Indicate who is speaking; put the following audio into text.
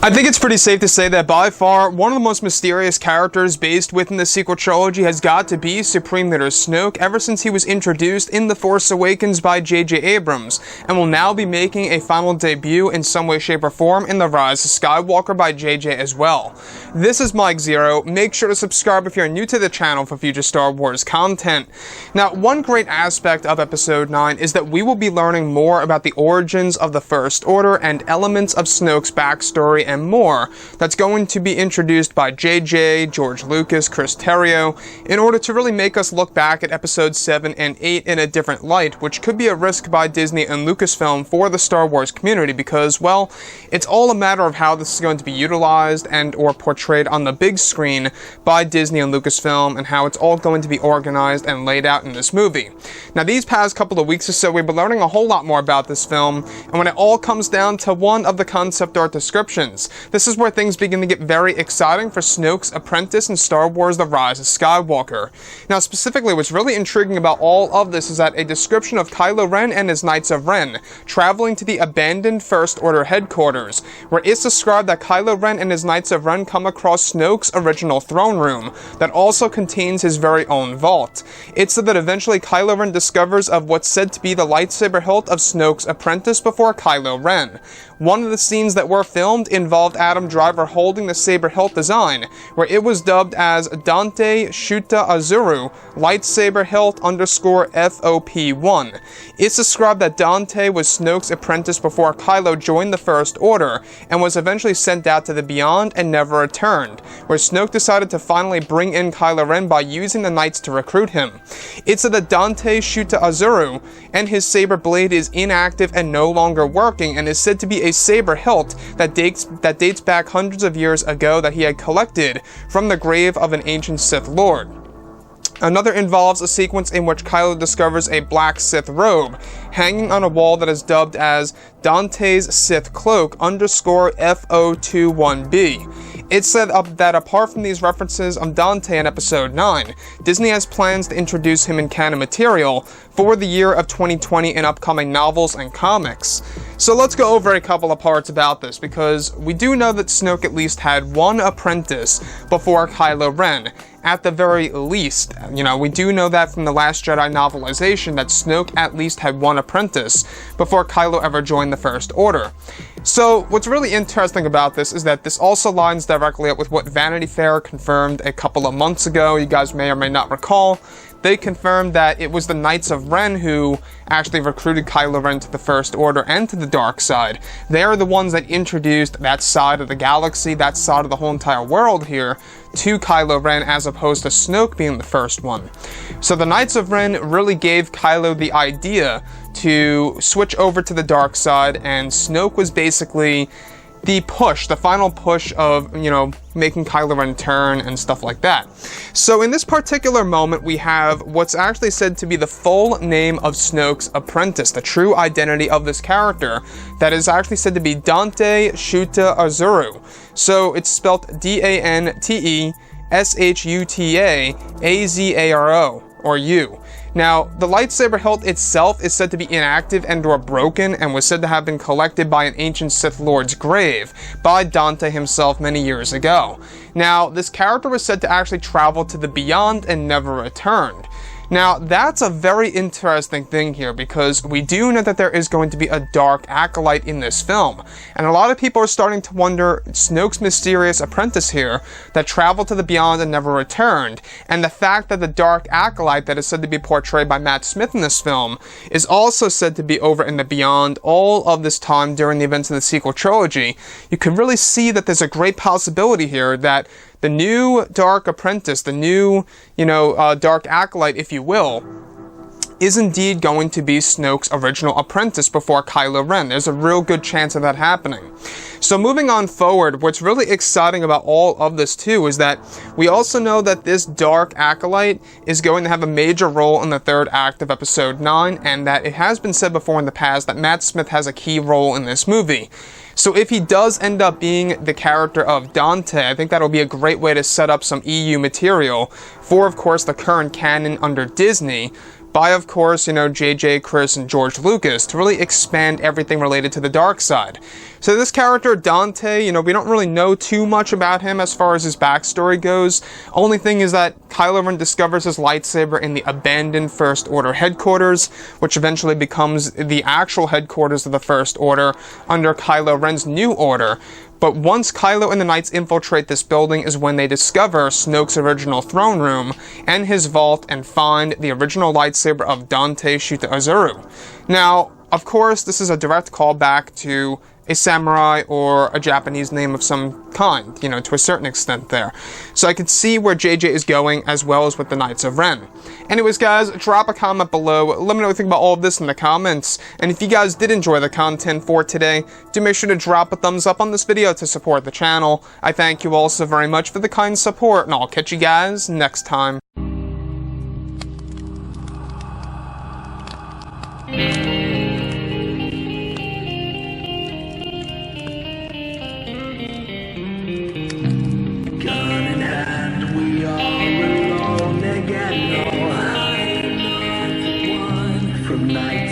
Speaker 1: I think it's pretty safe to say that by far, one of the most mysterious characters based within the sequel trilogy has got to be Supreme Leader Snoke ever since he was introduced in The Force Awakens by J.J. Abrams, and will now be making a final debut in some way, shape, or form in The Rise of Skywalker by J.J. as well. This is Mike Zero. Make sure to subscribe if you're new to the channel for future Star Wars content. Now, one great aspect of Episode 9 is that we will be learning more about the origins of the First Order and elements of Snoke's backstory and more that's going to be introduced by JJ, George Lucas, Chris Terrio, in order to really make us look back at Episodes 7 and 8 in a different light, which could be a risk by Disney and Lucasfilm for the Star Wars community because, well, it's all a matter of how this is going to be utilized and or portrayed on the big screen by Disney and Lucasfilm and how it's all going to be organized and laid out in this movie. Now, these past couple of weeks or so, we've been learning a whole lot more about this film, and when it all comes down to one of the concept art descriptions, this is where things begin to get very exciting for Snoke's Apprentice in Star Wars The Rise of Skywalker. Now, specifically, what's really intriguing about all of this is that a description of Kylo Ren and his Knights of Ren traveling to the abandoned First Order headquarters, where it's described that Kylo Ren and his Knights of Ren come across Snoke's original throne room that also contains his very own vault. It's said that eventually Kylo Ren discovers of what's said to be the lightsaber hilt of Snoke's apprentice before Kylo Ren. One of the scenes that were filmed involved Adam Driver holding the saber hilt design, where it was dubbed as Dante Shuta Azuru Lightsaber Hilt _FOP1. It's described that Dante was Snoke's apprentice before Kylo joined the First Order, and was eventually sent out to the Beyond and never returned, where Snoke decided to finally bring in Kylo Ren by using the Knights to recruit him. It's said that Dante Shuta Azuru and his saber blade is inactive and no longer working, and is said to be a saber hilt that dates back hundreds of years ago that he had collected from the grave of an ancient Sith Lord. Another involves a sequence in which Kylo discovers a black Sith robe hanging on a wall that is dubbed as Dante's Sith Cloak _FO21B. It's said that apart from these references on Dante in Episode 9, Disney has plans to introduce him in canon material for the year of 2020 in upcoming novels and comics. So let's go over a couple of parts about this, because we do know that Snoke at least had one apprentice before Kylo Ren, at the very least. You know, we do know that from the Last Jedi novelization that Snoke at least had one apprentice before Kylo ever joined the First Order. So what's really interesting about this is that this also lines directly up with what Vanity Fair confirmed a couple of months ago. You guys may or may not recall. They confirmed that it was the Knights of Ren who actually recruited Kylo Ren to the First Order and to the dark side. They're the ones that introduced that side of the galaxy, that side of the whole entire world here, to Kylo Ren, as opposed to Snoke being the first one. So the Knights of Ren really gave Kylo the idea to switch over to the dark side, and Snoke was basically the final push of, you know, making Kylo Ren turn and stuff like that. So in this particular moment, we have what's actually said to be the full name of Snoke's apprentice, the true identity of this character, that is actually said to be Dante Shuta Azuru. So it's spelled Dante Shuta Azaro, or U. Now, the lightsaber hilt itself is said to be inactive and or broken, and was said to have been collected by an ancient Sith Lord's grave by Dante himself many years ago. Now, this character was said to actually travel to the Beyond and never returned. Now, that's a very interesting thing here, because we do know that there is going to be a dark acolyte in this film, and a lot of people are starting to wonder Snoke's mysterious apprentice here that traveled to the Beyond and never returned, and the fact that the dark acolyte that is said to be portrayed by Matt Smith in this film is also said to be over in the Beyond all of this time during the events of the sequel trilogy. You can really see that there's a great possibility here that the new Dark Apprentice, the new, Dark Acolyte, if you will, is indeed going to be Snoke's original apprentice before Kylo Ren. There's a real good chance of that happening. So moving on forward, what's really exciting about all of this too is that we also know that this Dark Acolyte is going to have a major role in the third act of Episode 9, and that it has been said before in the past that Matt Smith has a key role in this movie. So if he does end up being the character of Dante, I think that'll be a great way to set up some EU material for, of course, the current canon under Disney, by, of course, J.J., Chris, and George Lucas, to really expand everything related to the dark side. So this character, Dante, we don't really know too much about him as far as his backstory goes. Only thing is that Kylo Ren discovers his lightsaber in the abandoned First Order headquarters, which eventually becomes the actual headquarters of the First Order under Kylo Ren's new order. But once Kylo and the Knights infiltrate this building is when they discover Snoke's original throne room and his vault and find the original lightsaber of Dante Shuta Azuru. Now, of course, this is a direct callback to a samurai or a Japanese name of some kind, to a certain extent there. So I can see where JJ is going, as well as with the Knights of Ren. Anyways, guys, drop a comment below. Let me know what you think about all of this in the comments. And if you guys did enjoy the content for today, do make sure to drop a thumbs up on this video to support the channel. I thank you all so very much for the kind support, and I'll catch you guys next time.
Speaker 2: From night